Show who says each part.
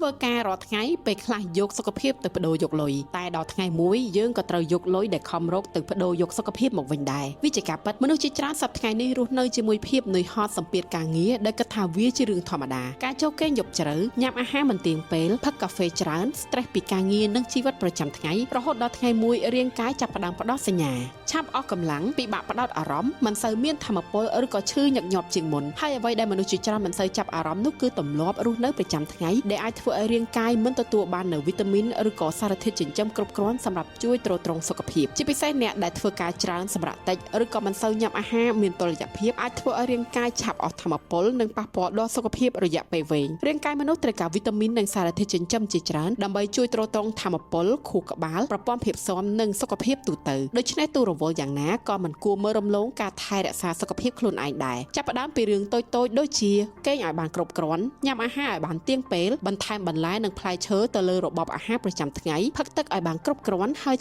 Speaker 1: ធ្វើការរាល់ថ្ងៃពេលខ្លះយកសុខភាពទៅបដូរយកលុយតែដល់ថ្ងៃមួយយើងក៏ត្រូវយកលុយដែលខំរកទៅបដូរយកសុខភាពមកវិញដែរវាជាការពិតមនុស្សជាច្រើនសប្តាហ៍ថ្ងៃនេះរស់នៅជាមួយភាពនឿយហត់សម្ពាធការងារដែលគិតថាវាជារឿងធម្មតាការចូលគេងយប់ជ្រៅញ៉ាំអាហារមិនទៀងពេលផឹកកាហ្វេច្រើន stress ពីការងារនិងជីវិតប្រចាំថ្ងៃរហូតដល់ថ្ងៃមួយរាងកាយចាប់ផ្ដើមផ្ដោតសញ្ញាឆាប់អស់កម្លាំងពិបាកផ្ដោតអារម្មណ៍មិនសូវមានថាមពលឬក៏ឈឺញឹកញាប់ជាងមុនហើយអ្វីដែលមនុស្សជាច្រើនមិនសូវចាប់អារម្មណ៍នោះគឺទម្លាប់រស់នៅប្រចាំថ្ងៃដែលអាចធ្វើឲ្យរាងកាយមិនទទួលបាននូវវីតាមីនឬក៏សារធាតុចិញ្ចឹមគ្រប់គ្រាន់សម្រាប់ជួយទ្រទ្រង់សុខភាពជាពិសេសអ្នកដែលធ្វើការច្រើនសម្រាប់តិចឬក៏មិនសូវញ៉ាំអាហារមានតុល្យភាពអាចធ្វើឲ្យរាងកាយឆាប់អស់ថាមពលនិងប៉ះពាល់ដល់សុខភាពរយៈពេលវែងរាងកាយមនុស្សត្រូវការវីតាមីននិងសារធាតុចិញ្ចឹមជាច្រើនដើម្បីជួយទ្រទ្រង់ថាមពលខួរក្បាលប្រព័ន្ធភាពស៊ាំនិងសុខភាពទូទៅដូច្នេះទូរវល់យ៉ាងណាក៏មិនគួរមើលរំលងការថែរក្សាសុខភាពខ្លួនឯងដែរចាប់ផ្ដើមពីរឿងតូចៗដូចជាគេងឲ្យបានគ្រប់គ្រាន់ញ៉ាំអាហារឲ្យបានទៀងពេលបន្ថែមបន្លែនិងផ្លែឈើទៅលើរបបអាហារប្រចាំថ្ងៃផឹកទឹកឲ្យបានគ្រប់គ្រាន់ហើយ